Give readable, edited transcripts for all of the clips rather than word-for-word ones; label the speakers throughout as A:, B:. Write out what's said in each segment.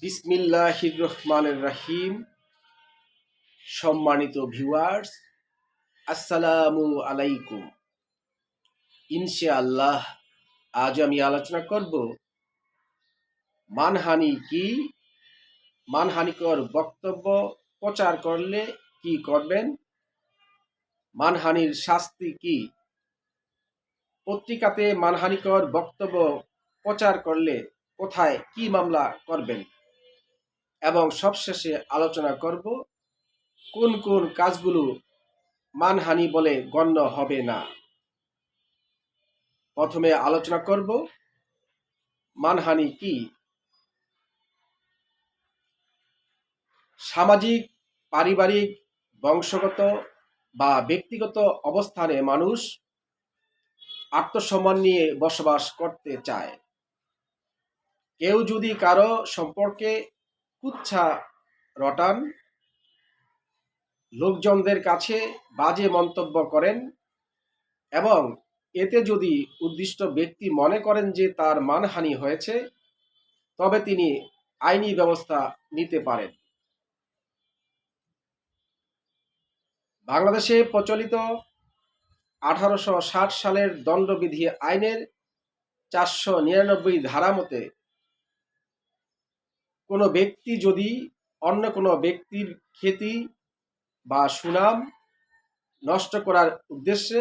A: বিসমিল্লাহির রহমানির রহিম। সম্মানিত ভিউয়ার্স, আসসালামু আলাইকুম। ইনশাআল্লাহ আজ আমি আলোচনা করব মানহানি কি, মানহানিকর বক্তব্য প্রচার করলে কি করবেন, মানহানির শাস্তি কি, পত্রিকাতে মানহানিকর বক্তব্য প্রচার করলে কোথায় কি মামলা করবেন এবং সবশেষে আলোচনা করব কোন কোন কাজগুলো মানহানি বলে গণ্য হবে না। প্রথমে আলোচনা করব মানহানি কি। সামাজিক, পারিবারিক, বংশগত বা ব্যক্তিগত অবস্থানে মানুষ আত্মসম্মান নিয়ে বসবাস করতে চায়। কেউ যদি কারো সম্পর্কে কুৎসা রটান, লোকজনদের কাছে বাজে মন্তব্য করেন এবং এতে যদি উদ্দিষ্ট ব্যক্তি মনে করেন যে তার মানহানি হয়েছে, তবে তিনি আইনি ব্যবস্থা নিতে পারেন। বাংলাদেশে প্রচলিত 1860 সালের দণ্ডবিধি আইনের 499 ধারা মতে কোনো ব্যক্তি যদি অন্য কোনো ব্যক্তির খ্যাতি বা সুনাম নষ্ট করার উদ্দেশ্যে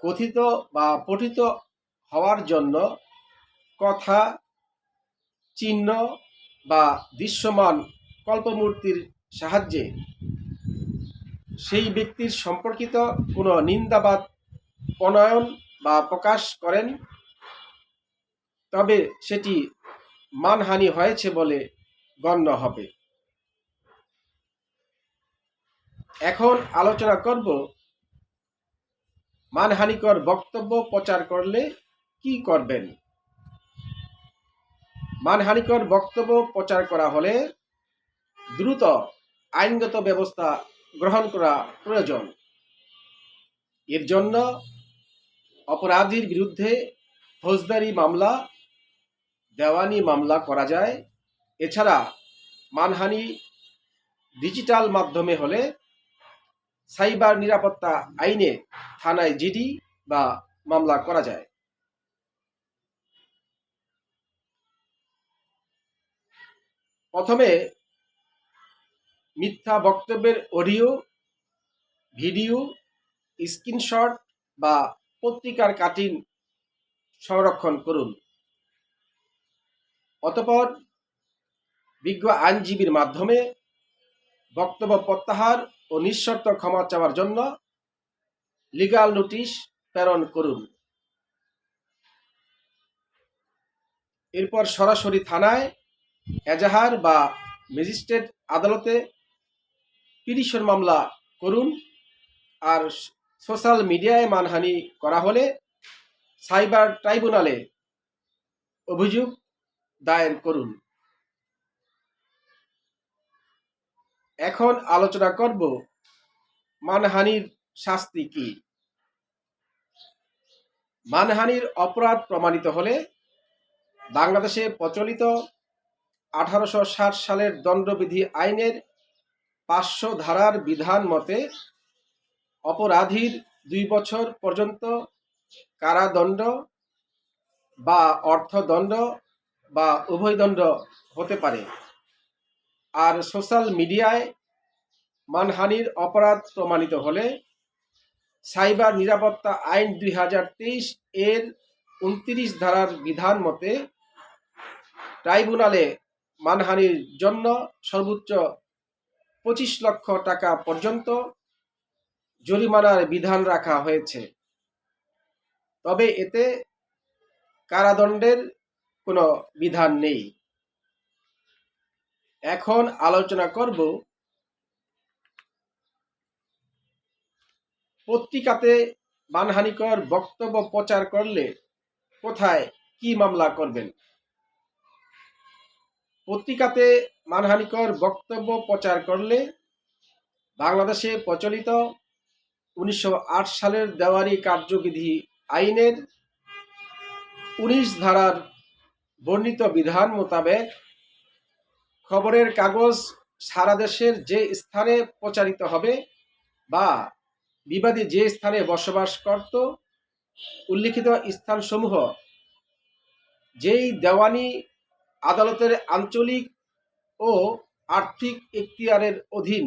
A: কথিত বা পঠিত হওয়ার জন্য কথা, চিহ্ন বা দৃশ্যমান কল্পমূর্তির সাহায্যে সেই ব্যক্তির সম্পর্কিত কোনো নিন্দাবাদ প্রণয়ন বা প্রকাশ করেন, তবে সেটি মানহানি হয়েছে বলে গণ্য হবে। এখন আলোচনা করব মানহানিকর বক্তব্য প্রচার করলে কি করবেন। মানহানিকর বক্তব্য প্রচার করা হলে দ্রুত আইনগত ব্যবস্থা গ্রহণ করা প্রয়োজন। এর জন্য অপরাধীর বিরুদ্ধে ফৌজদারি মামলা, দেওয়ানি মামলা করা যায়। এছাড়া মানহানি ডিজিটাল মাধ্যমে হলে সাইবার নিরাপত্তা আইনে থানায় জিডি বা মামলা করা যায়। প্রথমে মিথ্যা বক্তব্যের অডিও, ভিডিও, স্ক্রিনশট বা পত্রিকার কাটিং সংরক্ষণ করুন। অতঃপর বিজ্ঞ আইনজীবীর মাধ্যমে বক্তব্য প্রত্যাহার ও নিঃশর্ত ক্ষমা চাওয়ার জন্য লিগ্যাল নোটিশ প্রেরণ করুন। এরপর সরাসরি থানায়, এজাহার বা ম্যাজিস্ট্রেট আদালতে পিটিশন মামলা করুন। আর সোশ্যাল মিডিয়ায় মানহানি করা হলে সাইবার ট্রাইব্যুনালে অভিযোগ দায়ের করুন। এখন আলোচনা করব মানহানির শাস্তি কি। মানহানির অপরাধ প্রমাণিত হলে বাংলাদেশে প্রচলিত 1860 সালের দণ্ডবিধি আইনের 500 ধারার বিধান মতে অপরাধীর 2 বছর পর্যন্ত কারাদণ্ড বা অর্থদণ্ড বা উভয়দণ্ড হতে পারে। আর সোশ্যাল মিডিয়ায় মানহানির অপরাধ প্রমাণিত হলে সাইবার নিরাপত্তা আইন 2023 এর 29 ধারার বিধান মতে ট্রাইব্যুনালে মানহানির জন্য সর্বোচ্চ 25 লক্ষ টাকা পর্যন্ত জরিমানার বিধান রাখা হয়েছে। তবে এতে কারাদণ্ডের কোনো বিধান নেই। এখন আলোচনা করব পত্রিকাতে মানহানিকর বক্তব্য প্রচার করলে কোথায় কি মামলা করবেন। পত্রিকাতে মানহানিকর বক্তব্য প্রচার করলে বাংলাদেশে প্রচলিত 1908 সালের দেওয়ানি কার্যবিধি আইনের 19 ধারার বর্ণিত বিধান মোতাবেক খবরের কাগজ সারা দেশের যে স্থানে প্রচারিত হবে বা বিবাদী যে স্থানে বসবাস করত উল্লিখিত স্থানসমূহ যেই দেওয়ানি আদালতের আঞ্চলিক ও আর্থিক এখতিয়ারের অধীন,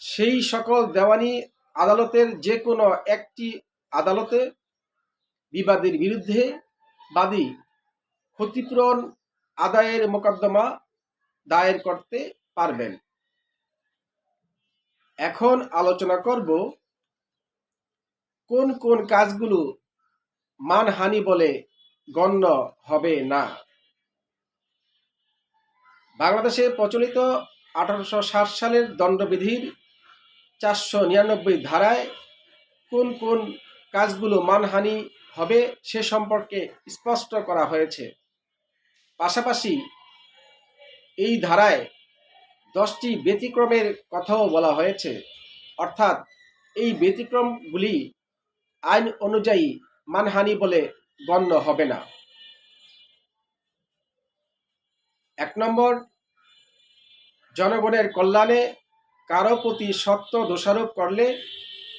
A: সেই সকল দেওয়ানি আদালতের যে কোনো একটি আদালতে বিবাদীর বিরুদ্ধে বাদী ক্ষতিপূরণ আদায়ের মোকদ্দমা দায়ের করতে পারবেন। এখন আলোচনা করব কোন কোন কাজগুলো মানহানি বলে গণ্য হবে না। বাংলাদেশে প্রচলিত 1860 সালের দণ্ডবিধির 499 ধারায় কোন কোন কাজগুলো মানহানি হবে সে সম্পর্কে স্পষ্ট করা হয়েছে। পাশাপাশি এই ধারায় 10টি ব্যতিক্রমের কথাও বলা হয়েছে, অর্থাৎ এই ব্যতিক্রমগুলি আইন অনুযায়ী মানহানি বলে গণ্য হবে না। 1 নম্বর, জনগণের কল্যাণে কারো প্রতি সত্য দোষারোপ করলে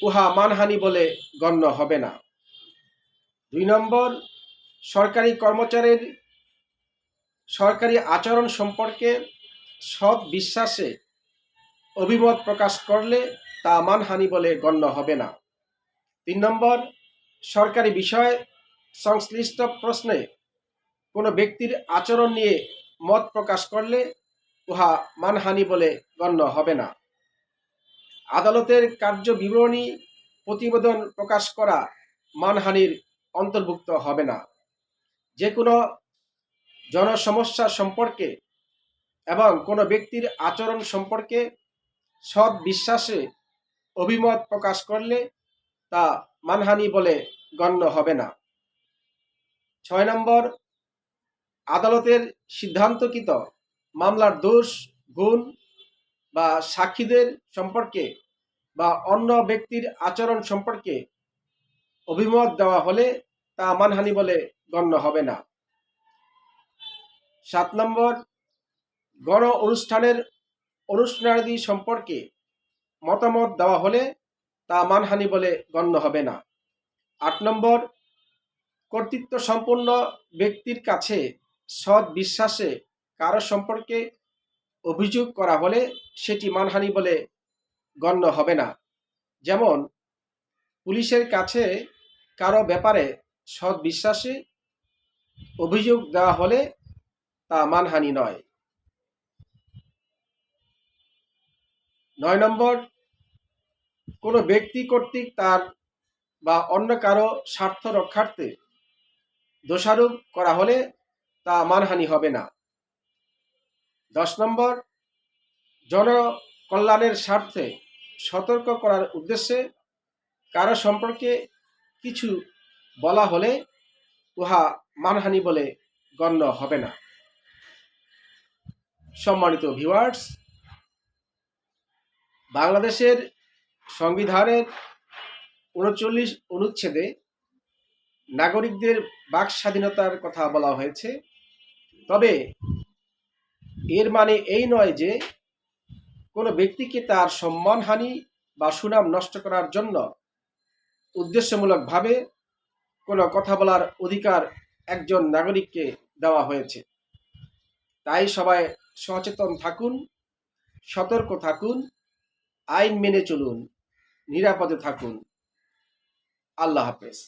A: উহা মানহানি বলে গণ্য হবে না। 2 নম্বর, সরকারি কর্মচারীর সরকারি আচরণ সম্পর্কে সৎ বিশ্বাসে অভিমত প্রকাশ করলে তা মানহানি বলে গণ্য হবে না। 3 নম্বর, সরকারি বিষয় সংশ্লিষ্ট প্রশ্নে কোনো ব্যক্তির আচরণ নিয়ে মত প্রকাশ করলে উহা মানহানি বলে গণ্য হবে না। আদালতের কার্য বিবরণী প্রতিবেদন প্রকাশ করা মানহানির অন্তর্ভুক্ত হবে না। যে কোনো জনসমস্যা সম্পর্কে এবং কোনো ব্যক্তির আচরণ সম্পর্কে সৎ বিশ্বাসে অভিমত প্রকাশ করলে তা মানহানি বলে গণ্য হবে না। 6 নম্বর, আদালতের সিদ্ধান্তকৃত মামলার দোষ গুণ বা সাক্ষীদের সম্পর্কে বা অন্য ব্যক্তির আচরণ সম্পর্কে অভিমত দেওয়া হলে তা মানহানি বলে গণ্য হবে না। 7 নম্বর, গণ অনুষ্ঠানের অনুষ্ঠানাদি সম্পর্কে মতামত দেওয়া হলে তা মানহানি বলে গণ্য হবে না। 8 নম্বর, কর্তৃত্ব সম্পন্ন ব্যক্তির কাছে সৎ বিশ্বাসে কারো সম্পর্কে অভিযোগ করা হলে সেটি মানহানি বলে গণ্য হবে না। যেমন পুলিশের কাছে কারো ব্যাপারে সৎ বিশ্বাসে অভিযোগ দেওয়া হলে তা মানহানি নয়। 9 নম্বর, কোনো ব্যক্তি কর্তৃক তার বা অন্য কারো স্বার্থ রক্ষার্থে দোষারোপ করা হলে তা মানহানি হবে না। 10 নম্বর, জনকল্যাণের স্বার্থে সতর্ক করার উদ্দেশ্যে কারো সম্পর্কে কিছু বলা হলে উহা মানহানি বলে গণ্য হবে না। সম্মানিত ভিউয়ার্স, বাংলাদেশের সংবিধানের 39 অনুচ্ছেদে নাগরিকদের বাক স্বাধীনতার কথা বলা হয়েছে। তবে এর মানে এই নয় যে কোনো ব্যক্তিকে তার সম্মানহানি বা সুনাম নষ্ট করার জন্য উদ্দেশ্যমূলকভাবে কোনো কথা বলার অধিকার একজন নাগরিককে দেওয়া হয়েছে। তাই সবাই সচেতন থাকুন, সতর্ক থাকুন, আইন মেনে চলুন, নিরাপদে থাকুন। আল্লাহ হাফেজ।